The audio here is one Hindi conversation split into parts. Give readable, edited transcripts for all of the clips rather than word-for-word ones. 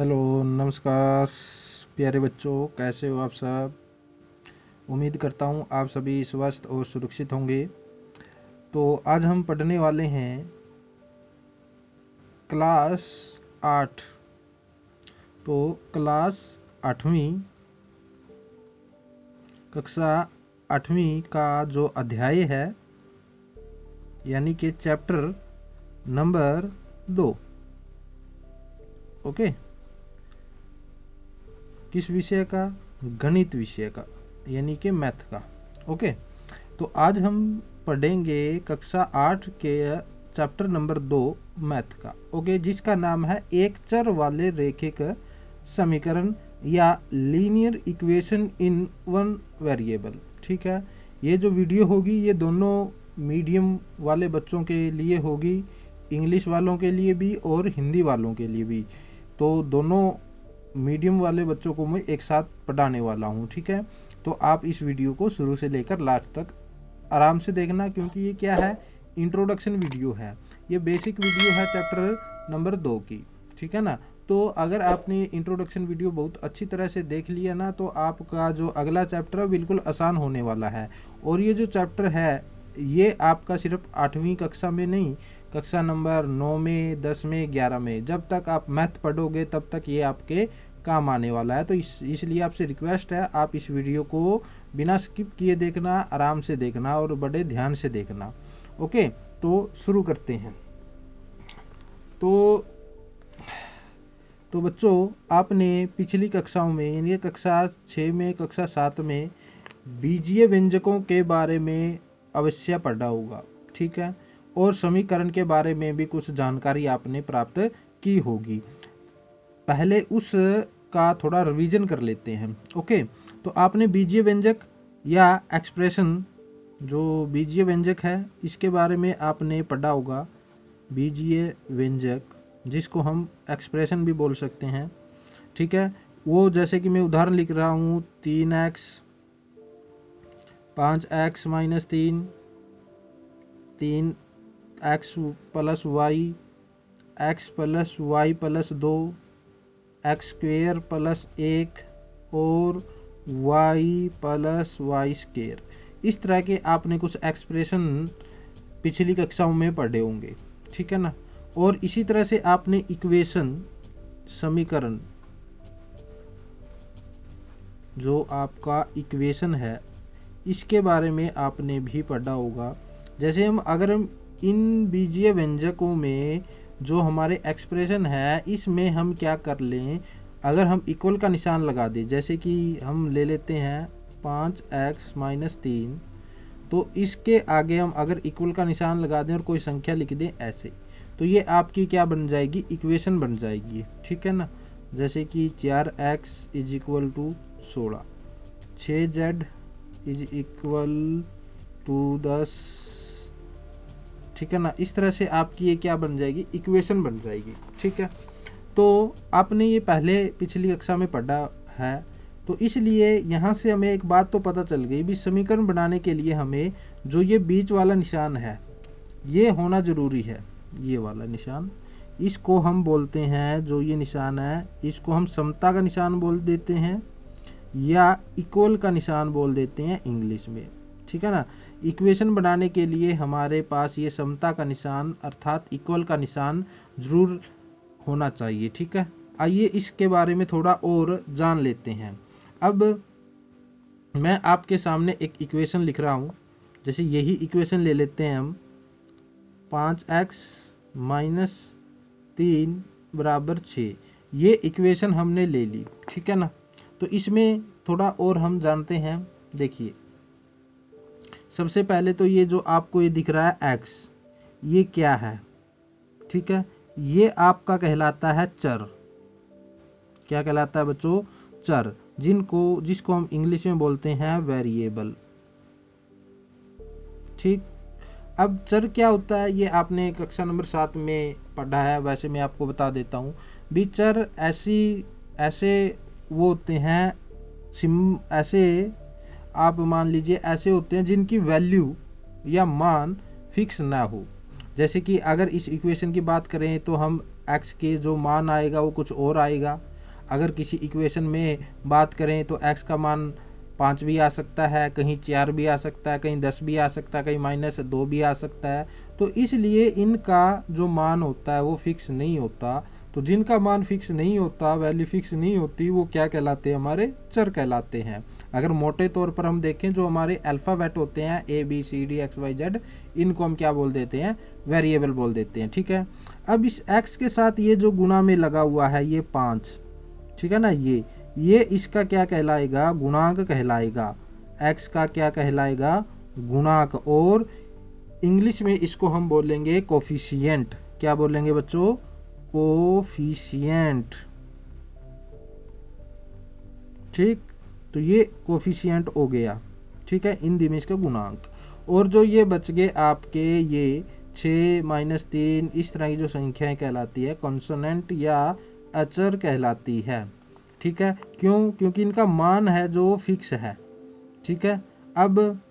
हेलो, नमस्कार प्यारे बच्चों, कैसे हो आप सब। उम्मीद करता हूँ आप सभी स्वस्थ और सुरक्षित होंगे। तो आज हम पढ़ने वाले हैं क्लास 8। तो क्लास 8वीं कक्षा 8वीं का जो अध्याय है यानी कि चैप्टर नंबर 2। ओके, किस विषय का? गणित विषय का, यानी कि मैथ का। ओके, तो आज हम पढ़ेंगे कक्षा 8 के चैप्टर नंबर 2 मैथ का। ओके, जिसका नाम है एक चर वाले रेखिक समीकरण या linear equation in one variable. ठीक है, ये जो वीडियो होगी ये दोनों मीडियम वाले बच्चों के लिए होगी, इंग्लिश वालों के लिए भी और हिंदी वालों के लिए भी। तो दोनों मीडियम वाले बच्चों को मैं एक साथ पढ़ाने वाला हूँ। ठीक है, तो आप इस वीडियो को शुरू से लेकर लास्ट तक आराम से देखना, क्योंकि ये क्या है, इंट्रोडक्शन वीडियो है, ये बेसिक वीडियो है चैप्टर नंबर 2 की। ठीक है ना। तो अगर आपने इंट्रोडक्शन वीडियो बहुत अच्छी तरह से देख लिया ना, तो आपका जो अगला चैप्टर है बिल्कुल आसान होने वाला है। और ये जो चैप्टर है ये आपका सिर्फ 8वीं कक्षा में नहीं, कक्षा नंबर 9 में, 10 में, 11 में, जब तक आप मैथ पढ़ोगे तब तक ये आपके काम आने वाला है। तो इसलिए आपसे रिक्वेस्ट है, आप इस वीडियो को बिना स्किप किए देखना, आराम से देखना और बड़े ध्यान से देखना। ओके, तो शुरू करते हैं। तो बच्चों, आपने पिछली कक्षाओं में यानी कक्षा 6 में, कक्षा 7 में बीजीय व्यंजकों के बारे में अवश्य पढ़ा होगा। ठीक है, और समीकरण के बारे में भी कुछ जानकारी आपने प्राप्त की होगी। पहले उस का थोड़ा रिवीजन कर लेते हैं। ओके, तो आपने बीजीय व्यंजक या एक्सप्रेशन, जो बीजीय व्यंजक है इसके बारे में आपने पढ़ा होगा। बीजीय व्यंजक जिसको हम एक्सप्रेशन भी बोल सकते हैं। ठीक है, वो जैसे कि मैं उदाहरण लिख रहा हूँ, 3x 5x - 3, 3x + y, x + y + 2, x² + 1 और y + y²। इस तरह के आपने कुछ एक्सप्रेशन पिछली कक्षाओं में पढ़े होंगे। ठीक है ना। और इसी तरह से आपने इक्वेशन, समीकरण, जो आपका इक्वेशन है इसके बारे में आपने भी पढ़ा होगा। जैसे अगर हम इन बीजीय व्यंजकों में जो हमारे एक्सप्रेशन है इसमें हम क्या कर लें, अगर हम इक्वल का निशान लगा दें, जैसे कि हम ले लेते हैं 5x - 3, तो इसके आगे हम अगर इक्वल का निशान लगा दें और कोई संख्या लिख दें ऐसे, तो ये आपकी क्या बन जाएगी, इक्वेशन बन जाएगी। ठीक है ना। जैसे कि 4x = 16, 6z = 10। ठीक है ना। इस तरह से आपकी ये क्या बन जाएगी, इक्वेशन बन जाएगी। ठीक है, तो आपने ये पहले पिछली कक्षा में पढ़ा है, तो इसलिए यहाँ से हमें एक बात तो पता चल गई भी, समीकरण बनाने के लिए हमें जो ये बीच वाला निशान है ये होना जरूरी है। ये वाला निशान, इसको हम बोलते हैं, जो ये निशान है इसको हम समता का निशान बोल देते हैं या इक्वल का निशान बोल देते हैं इंग्लिश में। ठीक है ना। इक्वेशन बनाने के लिए हमारे पास ये समता का निशान अर्थात इक्वल का निशान जरूर होना चाहिए। ठीक है, आइए इसके बारे में थोड़ा और जान लेते हैं। अब मैं आपके सामने एक इक्वेशन लिख रहा हूँ, जैसे यही इक्वेशन ले लेते हैं हम, 5x - 3 = 6। ये इक्वेशन हमने ले ली। ठीक है ना। तो इसमें थोड़ा और हम जानते हैं। देखिए, सबसे पहले तो ये जो आपको ये दिख रहा है x, ये क्या है? ठीक है, ये आपका कहलाता है चर। क्या कहलाता है बच्चों? चर, जिसको हम इंग्लिश में बोलते हैं वेरिएबल। ठीक, अब चर क्या होता है ये आपने कक्षा नंबर 7 में पढ़ा है, वैसे मैं आपको बता देता हूँ भी। चर ऐसे वो होते हैं, ऐसे आप मान लीजिए ऐसे होते हैं जिनकी वैल्यू या मान फिक्स ना हो। जैसे कि अगर इस इक्वेशन की बात करें तो हम x के जो मान आएगा वो कुछ और आएगा, अगर किसी इक्वेशन में बात करें तो x का मान 5 भी आ सकता है, कहीं 4 भी आ सकता है, कहीं 10 भी आ सकता है, कहीं -2 भी आ सकता है। तो इसलिए इनका जो मान होता है वो फिक्स नहीं होता। तो जिनका मान फिक्स नहीं होता, वैल्यू फिक्स नहीं होती, वो क्या कहलाते हैं? हमारे चर कहलाते हैं। अगर मोटे तौर पर हम देखें, जो हमारे अल्फाबेट होते हैं ABCD XYZ, इनको हम क्या बोल देते हैं? वेरिएबल बोल देते हैं। ठीक है। अब इस x के साथ ये जो गुणा में लगा हुआ है ये 5, ठीक है ना, ये इसका क्या कहलाएगा? गुणांक कहलाएगा। x का क्या कहलाएगा? गुणांक। और इंग्लिश में इसको हम बोलेंगे कोफिशिएंट। क्या बोलेंगे बच्चों? कोफिशिएंट। ठीक, तो ये कोफिशिएंट हो गया। ठीक है, इन दिमेश का गुणांक। और जो ये बच गए आपके ये 6 -3 इस तरह की जो संख्याएं कहलाती है कॉन्सोनेंट या अचर कहलाती है। ठीक है, क्यों? क्योंकि इनका मान है जो फिक्स है। ठीक है, अब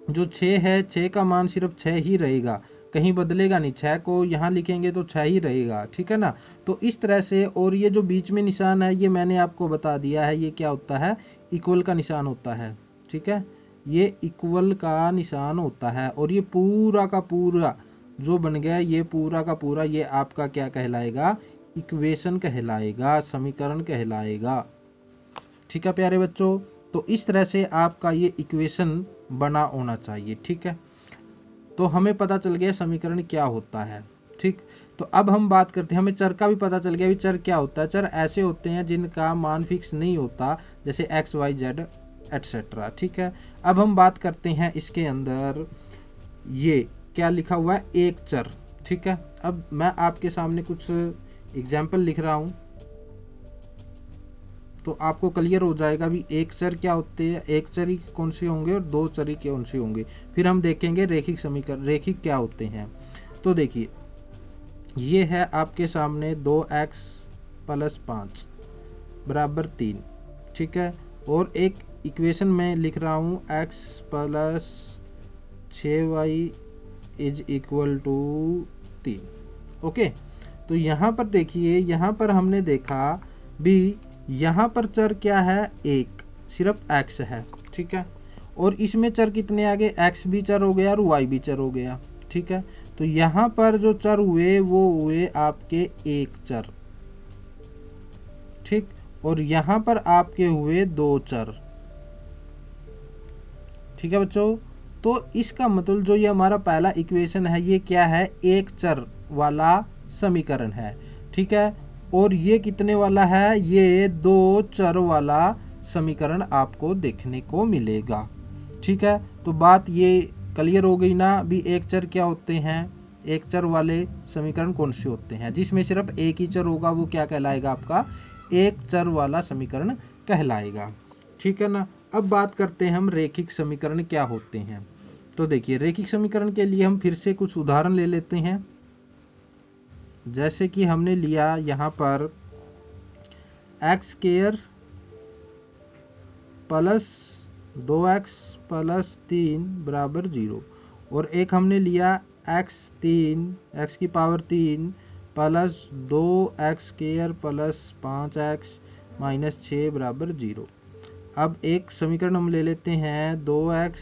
जो 6 है, 6 का मान सिर्फ 6 ही रहेगा, कहीं बदलेगा नहीं। 6 को यहाँ लिखेंगे तो 6 ही रहेगा। ठीक है ना। तो इस तरह से, और ये जो बीच में निशान है ये मैंने आपको बता दिया है, ये क्या होता है? इक्वल का निशान होता है। ठीक है, ये इक्वल का निशान होता है। और ये पूरा का पूरा जो बन गया, ये पूरा का पूरा ये आपका क्या कहलाएगा? इक्वेशन कहलाएगा, समीकरण कहलाएगा। ठीक है प्यारे बच्चों, तो इस तरह से आपका ये इक्वेशन बना होना चाहिए। ठीक है, तो हमें पता चल गया समीकरण क्या होता है। ठीक, तो अब हम बात करते हैं, हमें चर का भी पता चल गया। भी चर क्या होता है? चर ऐसे होते हैं जिनका मान फिक्स नहीं होता, जैसे XYZ एटसेट्रा। ठीक है, अब हम बात करते हैं इसके अंदर ये क्या लिखा हुआ है? एक चर। ठीक है, अब मैं आपके सामने कुछ एग्जाम्पल लिख रहा हूं तो आपको क्लियर हो जाएगा भी एक चर क्या होते हैं, एक चर ही कौन से होंगे और दो चर ही कौन से होंगे। फिर हम देखेंगे रेखिक समीकरण, रेखिक क्या होते हैं। तो देखिए, ये है आपके सामने 2x + 5 = 3। ठीक है, और एक इक्वेशन में लिख रहा हूँ x + 6y = 3। ओके, तो यहाँ पर देखिए, यहाँ पर हमने देखा भी यहाँ पर चर क्या है? एक, सिर्फ x है। ठीक है, और इसमें चर कितने आ गए? x भी चर हो गया और y भी चर हो गया। ठीक है, तो यहाँ पर जो चर हुए वो हुए आपके एक चर। ठीक, और यहाँ पर आपके हुए दो चर। ठीक है बच्चों, तो इसका मतलब जो ये हमारा पहला इक्वेशन है ये क्या है? एक चर वाला समीकरण है। ठीक है, और ये कितने वाला है? ये दो चर वाला समीकरण आपको देखने को मिलेगा। ठीक है, तो बात ये क्लियर हो गई ना भी एक चर क्या होते हैं, एक चर वाले समीकरण कौन से होते हैं। जिसमें सिर्फ एक ही चर होगा वो क्या कहलाएगा? आपका एक चर वाला समीकरण कहलाएगा। ठीक है ना। अब बात करते हैं हम रेखिक समीकरण क्या होते हैं। तो देखिए, रेखिक समीकरण के लिए हम फिर से कुछ उदाहरण ले लेते हैं। जैसे कि हमने लिया यहाँ पर x² + 2x + 3 = 0, और एक हमने लिया x3 + 2x² + 5x - 6 = 0। अब एक समीकरण हम ले लेते हैं 2x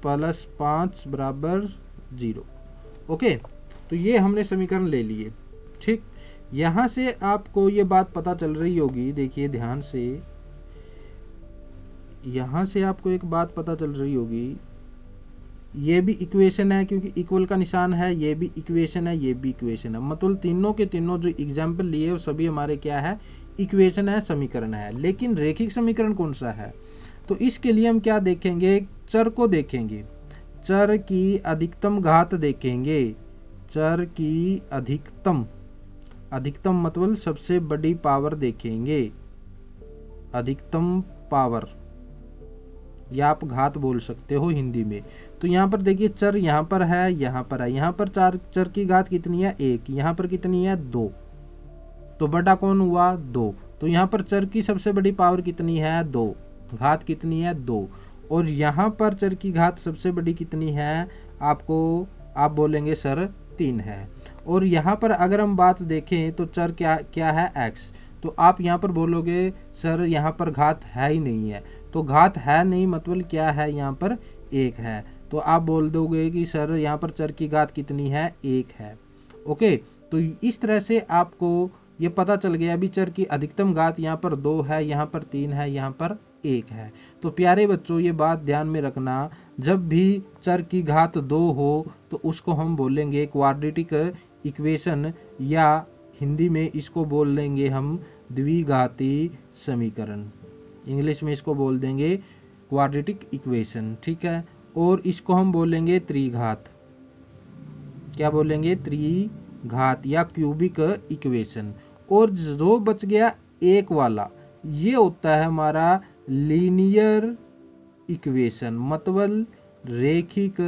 + 5 = 0। ओके, तो ये हमने समीकरण ले लिए। ठीक, यहां से आपको ये बात पता चल रही होगी, देखिए ध्यान से, यहां से आपको एक बात पता चल रही होगी, ये भी इक्वेशन है क्योंकि इक्वल का निशान है, ये भी इक्वेशन है, ये भी इक्वेशन है। मतलब तीनों के तीनों जो एग्जाम्पल लिए वो सभी हमारे क्या है? इक्वेशन है, समीकरण है। लेकिन रेखिक समीकरण कौन सा है? तो इसके लिए हम क्या देखेंगे? चर को देखेंगे, चर की अधिकतम घात देखेंगे। चर की अधिकतम, अधिकतम मतलब सबसे बड़ी पावर देखेंगे, अधिकतम पावर, या आप घात बोल सकते हो हिंदी में। तो यहाँ पर देखिए, चर यहाँ पर है, यहाँ पर है। यहाँ पर चर की घात कितनी है? 1। यहाँ पर कितनी है? 2। तो बड़ा कौन हुआ? 2। तो यहाँ पर चर की सबसे बड़ी पावर कितनी है? 2। घात कितनी है? 2। और यहाँ पर चर की घात सबसे बड़ी कितनी है? आपको आप बोलेंगे सर 3 है। और यहाँ पर अगर हम बात देखें तो चर क्या क्या है x। तो आप यहाँ पर बोलोगे सर यहाँ पर घात है ही नहीं है, तो घात है नहीं मतलब क्या है, यहाँ पर 1 है। तो आप बोल दोगे कि सर यहाँ पर चर की घात कितनी है, 1 है। ओके, तो इस तरह से आपको ये पता चल गया अभी चर की अधिकतम घात यहाँ पर 2 है, यहाँ पर 3 है, यहाँ पर 1 है। तो प्यारे बच्चों ये बात ध्यान में रखना, जब भी चर की घात 2 हो तो उसको हम बोलेंगे क्वाड्रेटिक इक्वेशन, या हिंदी में इसको बोल लेंगे हम द्विघाती समीकरण। इंग्लिश में इसको बोल देंगे क्वाड्रेटिक इक्वेशन, ठीक है। और इसको हम बोलेंगे त्रिघात, क्या बोलेंगे, त्रिघात या क्यूबिक इक्वेशन। और जो बच गया 1 वाला, ये होता है हमारा लीनियर इक्वेशन, मतलब रेखिक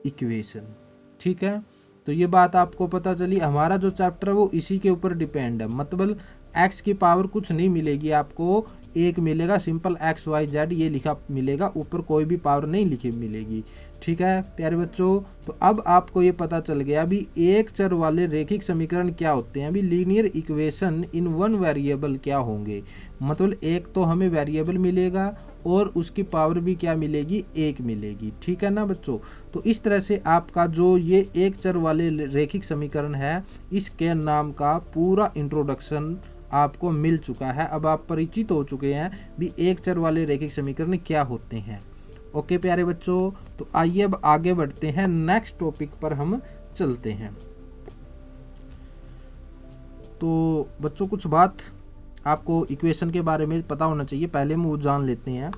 इक्वेशन, ठीक है। तो ये बात आपको पता चली, हमारा जो चैप्टर है वो इसी के ऊपर डिपेंड है, मतलब x की पावर कुछ नहीं मिलेगी आपको, 1 मिलेगा, सिंपल x y z ये लिखा मिलेगा, ऊपर कोई भी पावर नहीं लिखी मिलेगी, ठीक है प्यारे बच्चों। तो अब आपको ये पता चल गया अभी एक चर वाले रेखिक समीकरण क्या होते हैं। अभी linear equation in one variable क्या होंगे, मतलब एक तो हमें वेरिएबल मिलेगा और उसकी पावर भी क्या मिलेगी, 1 मिलेगी, ठीक है ना बच्चों। तो इस तरह से आपका जो ये एक चर वाले रेखिक समीकरण है, इसके नाम का पूरा इंट्रोडक्शन आपको मिल चुका है। अब आप परिचित हो चुके हैं भी एक चर वाले रेखिक समीकरण क्या होते हैं। ओके प्यारे बच्चों, तो आइए अब आगे बढ़ते हैं, नेक्स्ट टॉपिक पर हम चलते हैं। तो बच्चों कुछ बात आपको इक्वेशन के बारे में पता होना चाहिए, पहले हम वो जान लेते हैं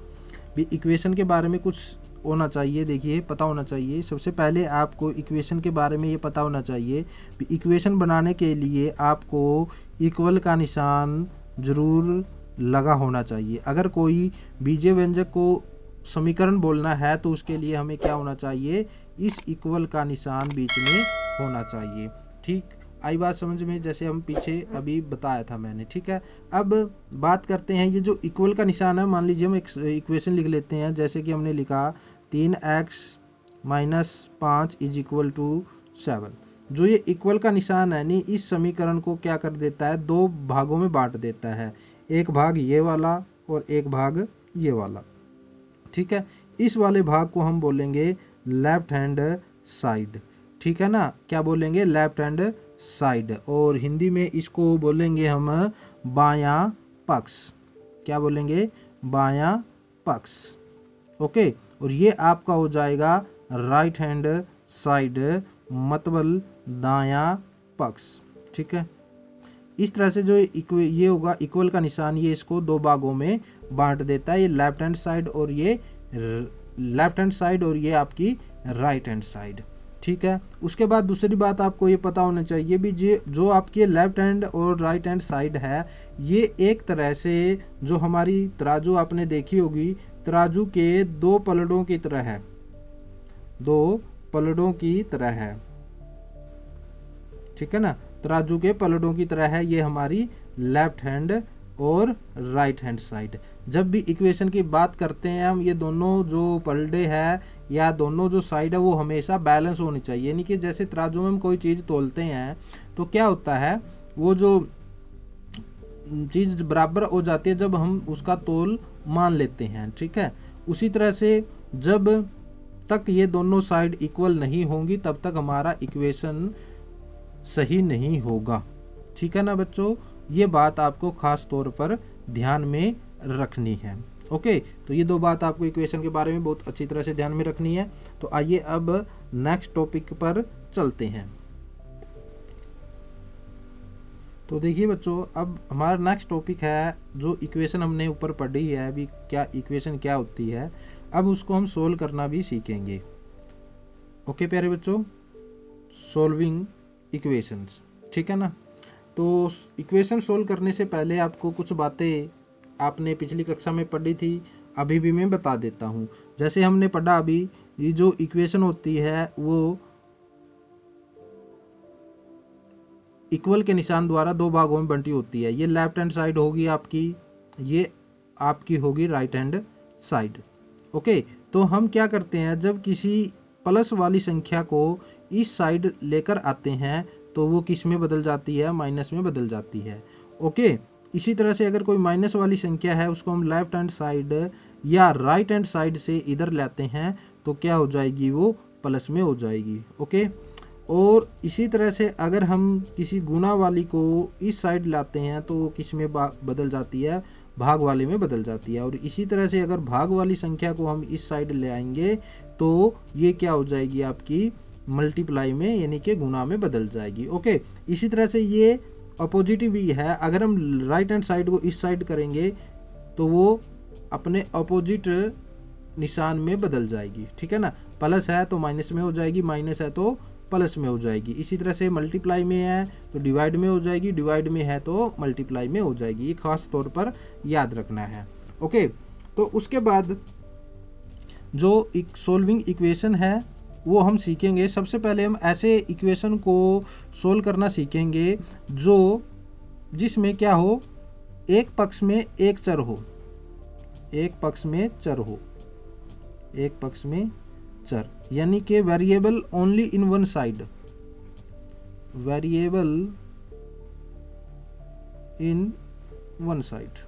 भी इक्वेशन के बारे में कुछ होना चाहिए। देखिए पता होना चाहिए, सबसे पहले आपको इक्वेशन के बारे में ये पता होना चाहिए भी इक्वेशन बनाने के लिए आपको इक्वल का निशान जरूर लगा होना चाहिए। अगर कोई बीजीय व्यंजक को समीकरण बोलना है तो उसके लिए हमें क्या होना चाहिए, इस इक्वल का निशान बीच में होना चाहिए, ठीक। आई बात समझ में, जैसे हम पीछे अभी बताया था मैंने, ठीक है। अब बात करते हैं ये जो इक्वल का निशान है, मान लीजिए हम एक इक्वेशन लिख लेते हैं, जैसे कि हमने लिखा 3x - 5 = 7। जो ये इक्वल का निशान है नहीं, इस समीकरण को क्या कर देता है, 2 भागों में बांट देता है, एक भाग ये वाला और एक भाग ये वाला, ठीक है। इस वाले भाग को हम बोलेंगे लेफ्ट हैंड साइड, ठीक है ना, क्या बोलेंगे, लेफ्ट हैंड साइड। और हिंदी में इसको बोलेंगे हम बायां पक्ष, क्या बोलेंगे, बायां पक्ष। ओके, और ये आपका हो जाएगा राइट हैंड साइड, मतलब दायां पक्ष, ठीक है। इस तरह से जो ये होगा इक्वल का निशान, ये इसको 2 भागों में बांट देता है, ये लेफ्ट हैंड साइड और ये लेफ्ट हैंड साइड और ये आपकी राइट हैंड साइड, ठीक है। उसके बाद दूसरी बात आपको ये पता होना चाहिए भी जो आपकी लेफ्ट हैंड और राइट हैंड साइड है, ये एक तरह से जो हमारी तराजू आपने देखी होगी, तराजू के 2 पलड़ों की तरह है, 2 पलड़ों की तरह है, ठीक है ना, तराजू के पलड़ों की तरह है ये हमारी लेफ्ट हैंड और राइट हैंड साइड। जब भी इक्वेशन की बात करते हैं हम, ये दोनों जो पलड़े हैं या दोनों जो साइड है वो हमेशा बैलेंस होनी चाहिए, यानी कि जैसे तराजू में हम कोई चीज तोलते हैं तो क्या होता है, वो जो चीज बराबर हो जाती है जब हम उसका तोल मान लेते हैं, ठीक है। उसी तरह से जब तक ये दोनों साइड इक्वल नहीं होंगी तब तक हमारा इक्वेशन सही नहीं होगा, ठीक है ना बच्चों। ये बात आपको खास तौर पर ध्यान में रखनी है। ओके, तो ये 2 बात आपको इक्वेशन के बारे में बहुत अच्छी तरह से ध्यान में रखनी है। तो आइए अब नेक्स्ट टॉपिक पर चलते हैं। तो देखिए बच्चों, अब हमारा नेक्स्ट टॉपिक है जो इक्वेशन हमने ऊपर पढ़ी है अभी, क्या इक्वेशन क्या होती है, अब उसको हम सोल्व करना भी सीखेंगे। ओके प्यारे बच्चों, सोल्विंग इक्वेशंस, ठीक है ना। तो इक्वेशन सोल्व करने से पहले आपको कुछ बातें आपने पिछली कक्षा में पढ़ी थी, अभी भी मैं बता देता हूँ। जैसे हमने पढ़ा अभी, ये जो इक्वेशन होती है वो इक्वल के निशान द्वारा 2 भागों में बंटी होती है। ये लेफ्ट हैंड साइड होगी आपकी, ये आपकी होगी राइट हैंड साइड। ओके, तो हम क्या करते हैं, जब किसी प्लस वाली संख्या को इस साइड लेकर आते हैं तो वो किस में बदल जाती है, माइनस में बदल जाती है। ओके, इसी तरह से अगर कोई माइनस वाली संख्या है उसको हम लेफ्ट हैंड साइड या राइट हैंड साइड से इधर लाते हैं तो क्या हो जाएगी, वो प्लस में हो जाएगी। ओके, और इसी तरह से अगर हम किसी गुणा वाली को इस साइड लाते हैं तो वो किस में बदल जाती है, भाग वाले में बदल जाती है। और इसी तरह से अगर भाग वाली संख्या को हम इस साइड ले आएंगे तो ये क्या हो जाएगी, आपकी मल्टीप्लाई में यानी कि गुणा में बदल जाएगी। ओके, इसी तरह से ये अपोजिट भी है, अगर हम राइट हैंड साइड को इस साइड करेंगे तो वो अपने अपोजिट निशान में बदल जाएगी। ठीक है ना, प्लस है तो माइनस में हो जाएगी, माइनस है तो प्लस में हो जाएगी। इसी तरह से मल्टीप्लाई में है तो डिवाइड में हो जाएगी, डिवाइड में है तो मल्टीप्लाई में हो जाएगी। ये खास तौर पर याद रखना है। ओके, तो उसके बाद जो सोल्विंग इक्वेशन है वो हम सीखेंगे। सबसे पहले हम ऐसे इक्वेशन को सोल्व करना सीखेंगे जो जिसमें क्या हो, एक पक्ष में एक चर हो, एक पक्ष में चर हो, एक पक्ष में चर, यानी कि variable only in one side, variable in one side.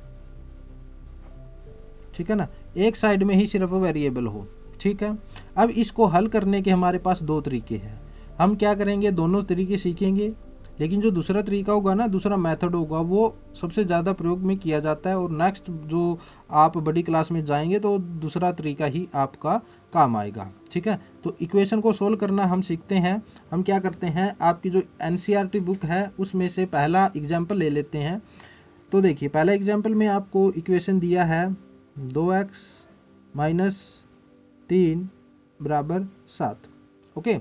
ठीक है ना, एक साइड में ही सिर्फ वेरिएबल हो। ठीक है, अब इसको हल करने के हमारे पास दो तरीके हैं। हम क्या करेंगे, दोनों तरीके सीखेंगे, लेकिन जो दूसरा तरीका होगा ना, दूसरा मेथड होगा, वो सबसे ज़्यादा प्रयोग में किया जाता है। और नेक्स्ट जो आप बड़ी क्लास में जाएंगे तो दूसरा तरीका ही आपका काम आएगा। ठीक है, तो इक्वेशन को सोल्व करना हम सीखते हैं। हम क्या करते हैं, आपकी जो एनसीईआरटी बुक है उसमें से पहला एग्जाम्पल ले लेते हैं। तो देखिए, पहला एग्जाम्पल में आपको इक्वेशन दिया है 2x माइनस 3 बराबर 7। ओके,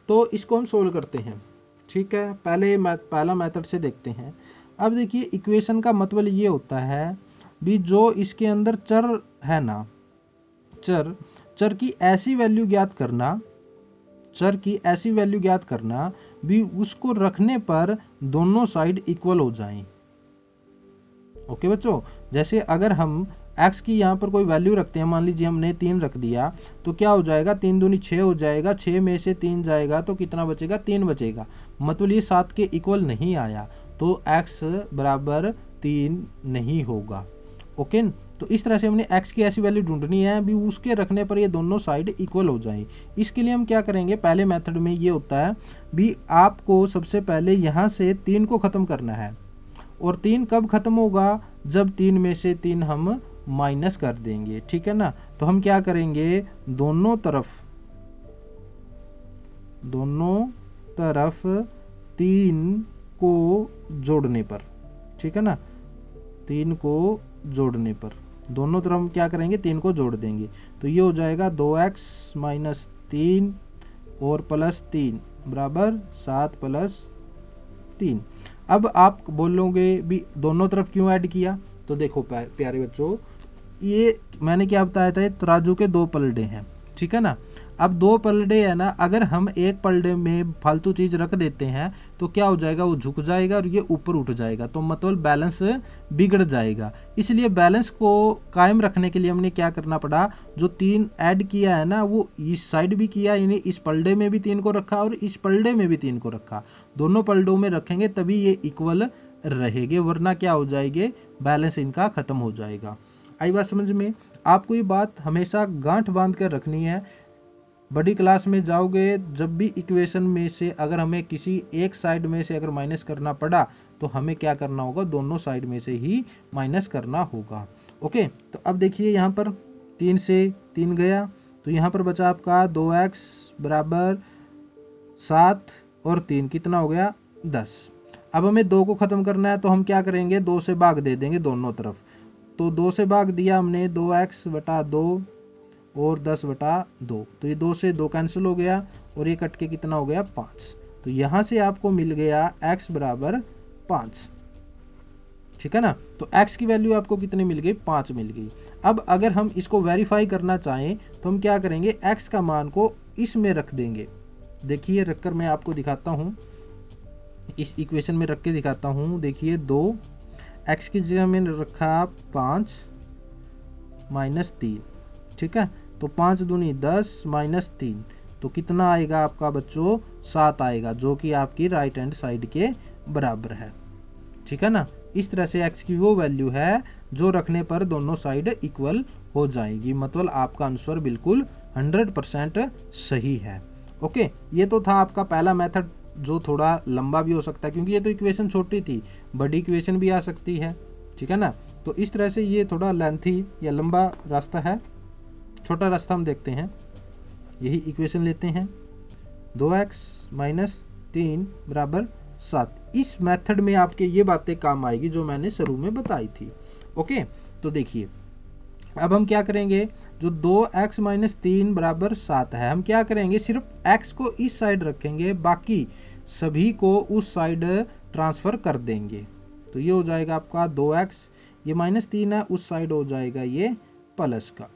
तो इसको हम सोल्व करते हैं। ठीक है, पहला मेथड से देखते हैं। अब देखिए, इक्वेशन का मतलब ये होता है भी जो इसके अंदर चर है ना, चर की ऐसी वैल्यू ज्ञात करना, चर की ऐसी वैल्यू ज्ञात करना भी उसको रखने पर दोनों साइड इक्वल हो जाएं। ओके बच्चों, जैसे अगर हम x की यहाँ पर कोई वैल्यू रखते हैं, मान लीजिए हमने 3 रख दिया, तो क्या हो जाएगा, 3 दूनी 6 हो जाएगा, 6 में से 3 जाएगा तो कितना बचेगा, 3 बचेगा। मतलब ये 7 के इक्वल नहीं आया, तो x बराबर 3 नहीं होगा। ओके, तो इस तरह से हमने x की ऐसी वैल्यू ढूंढनी है भी उसके रखने पर ये दोनों साइड इक्वल हो जाए। इसके लिए हम क्या करेंगे, पहले मेथड में ये होता है भी आपको सबसे पहले यहाँ से 3 को खत्म करना है। और 3 कब खत्म होगा, जब 3 में से 3 हम माइनस कर देंगे। ठीक है ना, तो हम क्या करेंगे, दोनों तरफ 3 को जोड़ने पर, ठीक है ना, 3 को जोड़ने पर दोनों तरफ हम क्या करेंगे, 3 को जोड़ देंगे। तो ये हो जाएगा 2x माइनस 3 और प्लस 3 बराबर 7 प्लस 3। अब आप बोलोगे भी दोनों तरफ क्यों ऐड किया, तो देखो प्यारे बच्चों, ये मैंने क्या बताया था, तराजू के 2 पलड़े हैं। ठीक है ना, अब 2 पलड़े है ना, अगर हम एक पलड़े में फालतू चीज रख देते हैं तो क्या हो जाएगा, वो झुक जाएगा और ये ऊपर उठ जाएगा, तो मतलब बैलेंस बिगड़ जाएगा। इसलिए बैलेंस को कायम रखने के लिए हमने क्या करना पड़ा, जो 3 ऐड किया है ना, वो इस साइड भी किया, यानी इस पलड़े में भी 3 को रखा और इस पलड़े में भी 3 को रखा। दोनों पलड़ों में रखेंगे तभी ये इक्वल रहेंगे, वरना क्या हो जाएंगे, बैलेंस इनका खत्म हो जाएगा। आई बात समझ में? आपको ये बात हमेशा गांठ बांध कर रखनी है। बड़ी क्लास में जाओगे, जब भी इक्वेशन में से अगर हमें किसी एक साइड में से अगर माइनस करना पड़ा तो हमें क्या करना होगा, दोनों साइड में से ही माइनस करना होगा। ओके, तो अब देखिए यहाँ पर 3 से 3 गया, तो यहाँ पर बचा आपका 2x बराबर 7 और 3 कितना हो गया, 10। अब हमें 2 को खत्म करना है, तो हम क्या करेंगे, 2 से भाग दे देंगे दोनों तरफ। तो 2 से भाग दिया हमने, 2x बटा 2 और 10 बटा 2, तो ये 2 से 2 कैंसिल हो गया और ये कट के कितना हो गया, 5। तो यहां से आपको मिल गया x बराबर 5। ठीक है ना, तो x की वैल्यू आपको कितनी मिल गई, 5 मिल गई। अब अगर हम इसको वेरीफाई करना चाहें तो हम क्या करेंगे, x का मान को इसमें रख देंगे। देखिए रखकर मैं आपको दिखाता हूं, इस इक्वेशन में रख के दिखाता हूं। देखिए 2 x की जगह मैंने रखा 5 माइनस 3। ठीक है, तो 5 दूनी 10 माइनस 3, तो कितना आएगा आपका बच्चों 7 आएगा, जो कि आपकी राइट हैंड साइड के बराबर है। ठीक है ना। इस तरह से x की वो वैल्यू है जो रखने पर दोनों साइड इक्वल हो जाएगी, मतलब आपका आंसर बिल्कुल 100% सही है। ओके, ये तो था आपका पहला मेथड, जो थोड़ा लंबा भी हो सकता है क्योंकि ये तो इक्वेशन छोटी थी, बड़ी इक्वेशन भी आ सकती है। ठीक है ना। तो इस तरह से ये थोड़ा लेंथी या लंबा रास्ता है। छोटा रास्ता हम देखते हैं, यही इक्वेशन लेते हैं 2x माइनस 3 बराबर 7। इस मेथड में आपके ये बातें काम आएगी जो मैंने शुरू में बताई थी। ओके, तो देखिए अब हम क्या करेंगे, जो 2x माइनस 3 बराबर 7 है, हम क्या करेंगे, सिर्फ x को इस साइड रखेंगे, बाकी सभी को उस साइड ट्रांसफर कर देंगे। तो ये हो जाएगा आपका 2x, ये माइनस 3 है, उस साइड हो जाएगा ये प्लस का।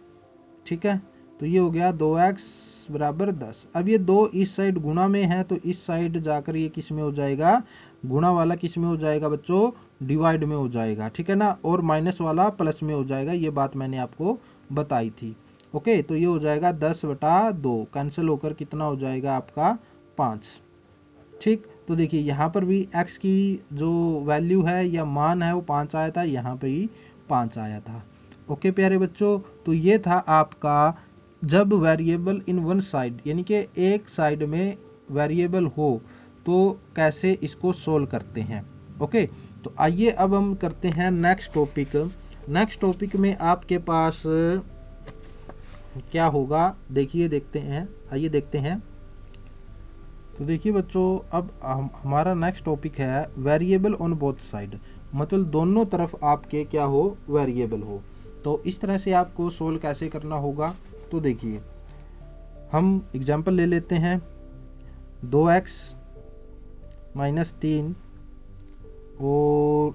ठीक है, तो ये हो गया 2x बराबर 10। अब ये 2 इस साइड गुणा में है, तो इस साइड जाकर ये किस में हो जाएगा, गुणा वाला किस में हो जाएगा बच्चों, डिवाइड में हो जाएगा। ठीक है ना, और माइनस वाला प्लस में हो जाएगा, ये बात मैंने आपको बताई थी। ओके, तो ये हो जाएगा 10/2, कैंसिल होकर कितना हो जाएगा आपका 5। ठीक, तो देखिए यहाँ पर भी x की जो वैल्यू है या मान है वो 5 आया था, यहाँ पे ही 5 आया था। ओके प्यारे बच्चों, तो ये था आपका जब वेरिएबल इन वन साइड, यानी कि एक साइड में वेरिएबल हो तो कैसे इसको सोल्व करते हैं। ओके, तो आइए अब हम करते हैं नेक्स्ट टॉपिक। नेक्स्ट टॉपिक में आपके पास क्या होगा, देखिए देखते हैं, आइए देखते हैं। तो देखिए बच्चों, अब हमारा नेक्स्ट टॉपिक है वेरिएबल ऑन बोथ साइड, मतलब दोनों तरफ आपके क्या हो, वेरिएबल हो। तो इस तरह से आपको सोल्व कैसे करना होगा, तो देखिए हम एग्जांपल ले लेते हैं 2x माइनस 3 और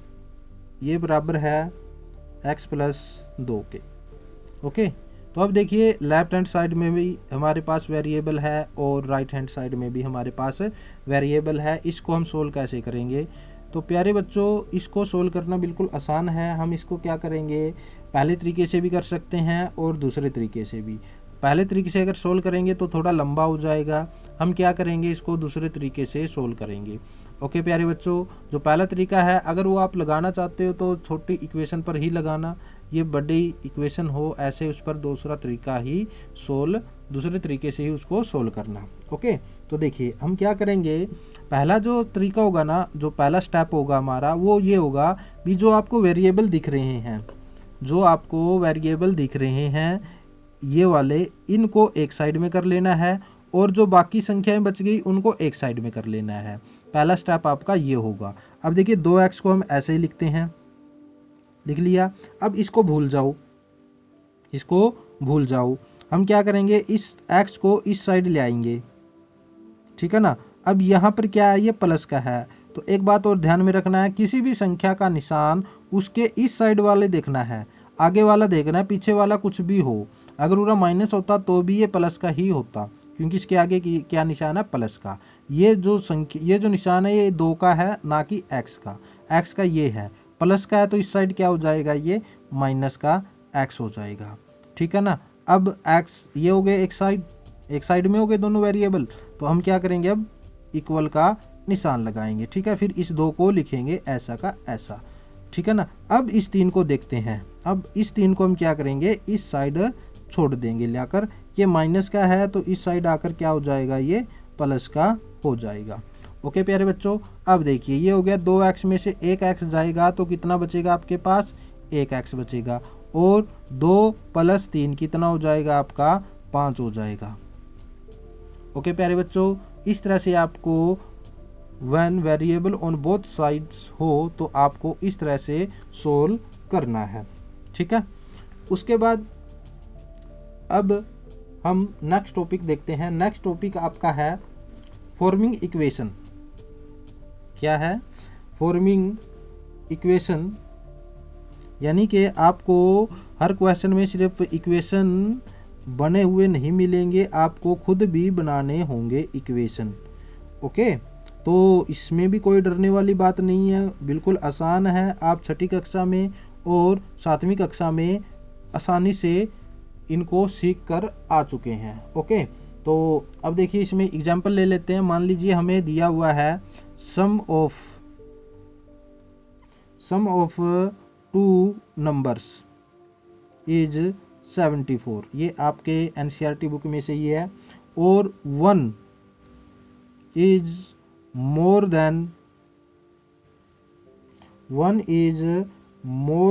ये बराबर है x प्लस 2 के। ओके, तो अब देखिए लेफ्ट हैंड साइड में भी हमारे पास वेरिएबल है और राइट हैंड साइड में भी हमारे पास वेरिएबल है। इसको हम सोल्व कैसे करेंगे, तो प्यारे बच्चों इसको सोल्व करना बिल्कुल आसान है। हम इसको क्या करेंगे, पहले तरीके से भी कर सकते हैं और दूसरे तरीके से भी। पहले तरीके से अगर सोल्व करेंगे तो थोड़ा लंबा हो जाएगा, हम क्या करेंगे, इसको दूसरे तरीके से सोल्व करेंगे। ओके प्यारे बच्चों, जो पहला तरीका है अगर वो आप लगाना चाहते हो तो छोटी इक्वेशन पर ही लगाना, ये बड़ी इक्वेशन हो ऐसे उस पर दूसरा तरीका ही सोल्व, दूसरे तरीके से ही उसको सोल्व करना। ओके, तो देखिए हम क्या करेंगे, पहला जो तरीका होगा ना, जो पहला स्टेप होगा हमारा वो ये होगा भी जो आपको वेरिएबल दिख रहे हैं, जो आपको वेरिएबल दिख रहे हैं ये वाले, इनको एक साइड में कर लेना है और जो बाकी संख्याएं बच गई उनको एक साइड में कर लेना है। पहला स्टेप आपका ये होगा। अब देखिए 2x को हम ऐसे ही लिखते हैं, लिख लिया। अब इसको भूल जाओ, इसको भूल जाओ। हम क्या करेंगे, इस x को इस साइड ले आएंगे। ठीक है ना। अब यहाँ पर क्या है, ये प्लस का है, तो एक बात और ध्यान में रखना है, किसी भी संख्या का निशान उसके इस साइड वाले देखना है, आगे वाला देखना है, पीछे वाला कुछ भी हो। अगर पूरा माइनस होता तो भी ये प्लस का ही होता, क्योंकि इसके आगे की क्या निशान है, प्लस का। ये जो संख्या, ये जो निशान है ये 2 का है, ना कि x का। x का ये है, प्लस का है, तो इस साइड क्या हो जाएगा, ये माइनस का x हो जाएगा। ठीक है ना। अब x ये हो गए एक साइड में हो गए दोनों वेरिएबल, तो हम क्या करेंगे, अब इक्वल का निशान लगाएंगे। ठीक है, फिर इस 2 को लिखेंगे ऐसा का ऐसा। ठीक है ना। अब इस 3 को देखते हैं, अब इस 3 को हम क्या करेंगे, इस साइड छोड़ देंगे लाकर, ये माइनस का है तो इस साइड आकर क्या हो जाएगा, ये प्लस का हो जाएगा। ओके प्यारे बच्चों, अब देखिए ये हो गया 2x में से 1x जाएगा तो कितना बचेगा आपके पास, 1x बचेगा, और 2 + 3 कितना हो जाएगा आपका, 5 हो जाएगा। ओके प्यारे बच्चों, इस तरह से आपको when variable on both sides हो तो आपको इस तरह से सोल्व करना है। ठीक है, उसके बाद अब हम नेक्स्ट टॉपिक देखते हैं। नेक्स्ट टॉपिक आपका है फॉर्मिंग इक्वेशन। क्या है, फॉर्मिंग इक्वेशन, यानी कि आपको हर क्वेश्चन में सिर्फ इक्वेशन बने हुए नहीं मिलेंगे, आपको खुद भी बनाने होंगे इक्वेशन। ओके, तो इसमें भी कोई डरने वाली बात नहीं है, बिल्कुल आसान है। आप 6ठी कक्षा में और 7वीं कक्षा में आसानी से इनको सीख कर आ चुके हैं। ओके, तो अब देखिए इसमें एग्जाम्पल ले लेते हैं। मान लीजिए हमें दिया हुआ है सम ऑफ टू नंबर्स इज 74, ये आपके एनसीईआरटी बुक में से ही है, और 1 इज मोर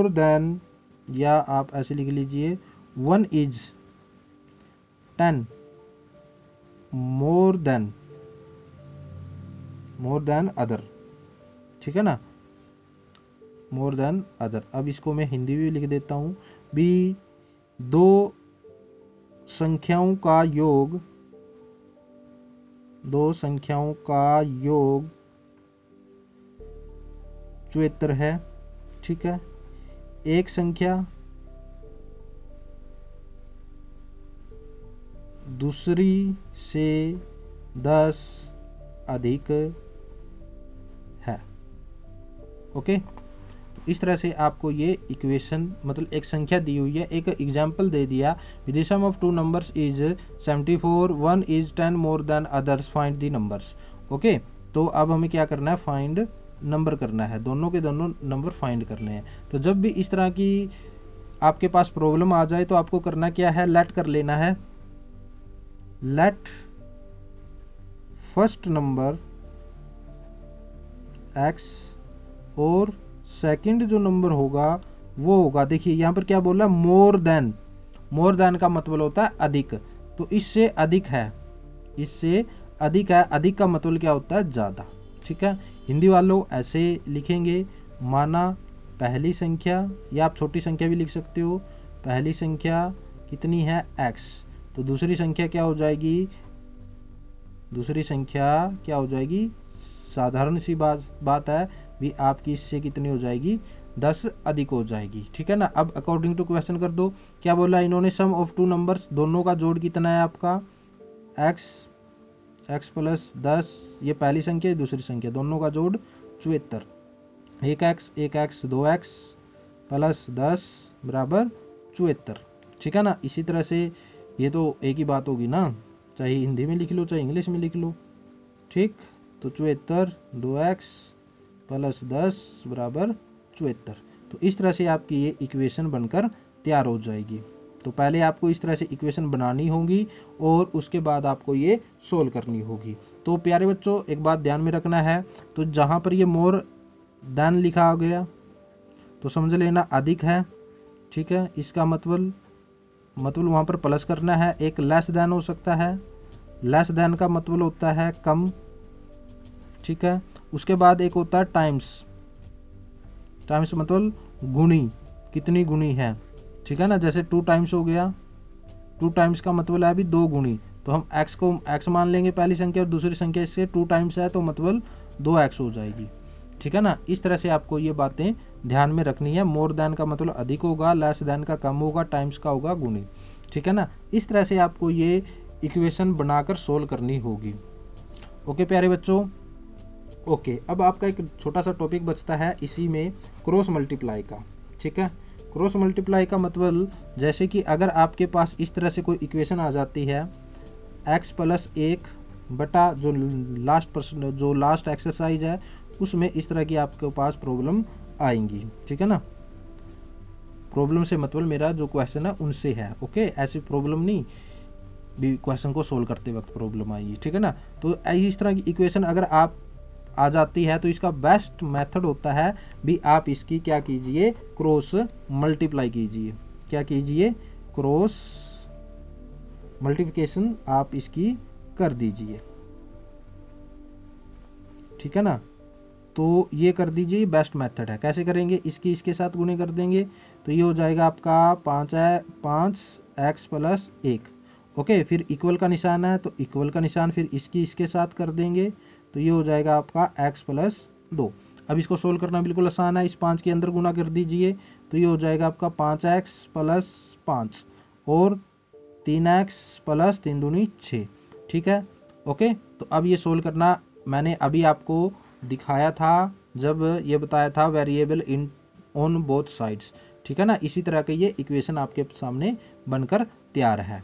देन, या आप ऐसे लिख लीजिए 1 इज 10 मोर देन अदर, ठीक है ना, मोर देन अदर। अब इसको मैं हिंदी में लिख देता हूं भी, दो संख्याओं का योग 74 है, ठीक है। एक संख्या दूसरी से 10 अधिक है। ओके, तो इस तरह से आपको ये इक्वेशन, मतलब एक संख्या दी हुई है, एक एग्जाम्पल दे दिया, the sum of two numbers is 74, 1 is 10 more than others, find the numbers. Okay, तो अब हमें क्या करना है, फाइंड नंबर करना है, दोनों के दोनों नंबर फाइंड करने हैं। तो जब भी इस तरह की आपके पास प्रॉब्लम आ जाए तो आपको करना क्या है, लेट कर लेना है, लेट फर्स्ट नंबर x और सेकंड जो नंबर होगा वो होगा, देखिए यहां पर क्या बोला, मोर देन का मतलब होता है अधिक, तो इससे अधिक है, अधिक का मतलब क्या होता है, ज्यादा, ठीक है। हिंदी वालों ऐसे लिखेंगे, माना पहली संख्या, या आप छोटी संख्या भी लिख सकते हो, पहली संख्या कितनी है x, तो दूसरी संख्या क्या हो जाएगी, साधारण सी बात है भी, आपकी इससे कितनी हो जाएगी, 10 अधिक हो जाएगी, ठीक है ना। अब अकॉर्डिंग टू क्वेश्चन कर दो, क्या बोला इन्होंने, सम ऑफ टू नंबर्स, दोनों का जोड़ कितना है आपका x प्लस 10, ये पहली संख्या, दूसरी संख्या, दोनों का जोड़ 74, 1x 2x प्लस 10 बराबर 74, ठीक है ना। इसी तरह से ये तो एक ही बात होगी ना, चाहे हिंदी में लिख लो चाहे इंग्लिश में लिख लो, ठीक। तो 74 2x प्लस 10 बराबर 74। तो इस तरह से आपकी ये इक्वेशन बनकर तैयार हो जाएगी। तो पहले आपको इस तरह से इक्वेशन बनानी होगी और उसके बाद आपको ये सोल्व करनी होगी। तो प्यारे बच्चों, एक बात ध्यान में रखना है, तो जहां पर ये मोर देन लिखा गया तो समझ लेना अधिक है, ठीक है। इसका मतलब वहां पर प्लस करना है, एक लेस देन हो सकता है, लेस देन का मतलब होता है कम, ठीक है। उसके बाद एक होता है टाइम्स मतलब गुणी, कितनी गुणी है, ठीक है ना। जैसे 2 टाइम्स हो गया, 2 टाइम्स का मतलब है अभी 2 गुणी, तो हम x को x मान लेंगे पहली संख्या, और दूसरी संख्या इससे 2 टाइम्स है तो मतलब 2x हो जाएगी, ठीक है ना। इस तरह से आपको ये बातें ध्यान में रखनी है। मोर देन का मतलब अधिक होगा, लेस देन का कम होगा, टाइम्स का होगा गुणी, ठीक है ना। इस तरह से आपको ये इक्वेशन बनाकर सोल्व करनी होगी। ओके प्यारे बच्चों, ओके। अब आपका एक छोटा सा टॉपिक बचता है इसी में, क्रॉस मल्टीप्लाई का, ठीक है। क्रॉस मल्टीप्लाई का मतलब, जैसे कि अगर आपके पास इस तरह से कोई इक्वेशन आ जाती है, x प्लस 1 बटा जो लास्ट एक्सरसाइज है उसमें इस तरह की आपके पास प्रॉब्लम आएंगी, ठीक है ना। प्रॉब्लम से मतलब मेरा जो क्वेश्चन है उनसे है, ओके। ऐसी प्रॉब्लम नहीं भी क्वेश्चन को सोल्व करते वक्त प्रॉब्लम आई, ठीक है ना। तो इस तरह की इक्वेशन अगर आप आ जाती है तो इसका बेस्ट मेथड होता है भी, आप इसकी क्या कीजिए, क्रॉस मल्टीप्लाई कीजिए, क्या कीजिए, क्रॉस मल्टीप्लिकेशन आप इसकी कर दीजिए, ठीक है ना। तो ये कर दीजिए, बेस्ट मेथड है। कैसे करेंगे, इसकी इसके साथ गुणे कर देंगे तो ये हो जाएगा आपका 5x प्लस 1, ओके। फिर इक्वल का निशान है तो इक्वल का निशान फिर इसकी इसके साथ कर देंगे तो ये हो जाएगा आपका x प्लस 2। अब इसको सोल्व करना बिल्कुल आसान है, इस 5 के अंदर गुना कर दीजिए तो ये हो जाएगा आपका 5x प्लस 5 और 3x प्लस 3 दूनी 6, ठीक है, ओके। तो अब ये सोल्व करना मैंने अभी आपको दिखाया था जब ये बताया था variable in on both sides, ठीक है ना। इसी तरह के ये इक्वेशन आपके सामने बनकर तैयार है,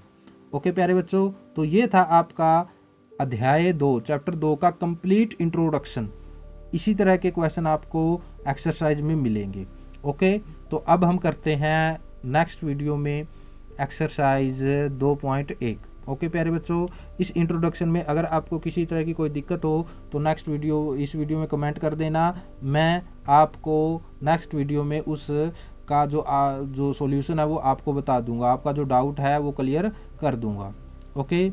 ओके प्यारे बच्चों, तो ये था आपका अध्याय 2 चैप्टर 2 का कंप्लीट इंट्रोडक्शन। इसी तरह के क्वेश्चन आपको एक्सरसाइज में मिलेंगे। ओके, तो अब हम करते हैं नेक्स्ट वीडियो में एक्सरसाइज 2.1। ओके प्यारे बच्चों, इस इंट्रोडक्शन में अगर आपको किसी तरह की कोई दिक्कत हो तो इस वीडियो में कमेंट कर देना। मैं आपको नेक्स्ट वीडियो में उस का जो सॉल्यूशन है वो आपको बता दूंगा, आपका जो डाउट है वो क्लियर कर दूंगा। ओके,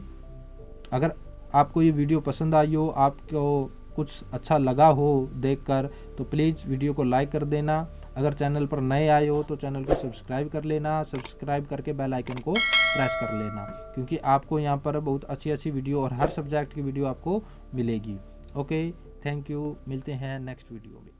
अगर आपको ये वीडियो पसंद आई हो, आपको कुछ अच्छा लगा हो देखकर, तो प्लीज़ वीडियो को लाइक कर देना। अगर चैनल पर नए आए हो तो चैनल को सब्सक्राइब कर लेना, सब्सक्राइब करके बेल आइकन को प्रेस कर लेना, क्योंकि आपको यहाँ पर बहुत अच्छी अच्छी वीडियो और हर सब्जेक्ट की वीडियो आपको मिलेगी। ओके, थैंक यू, मिलते हैं नेक्स्ट वीडियो में।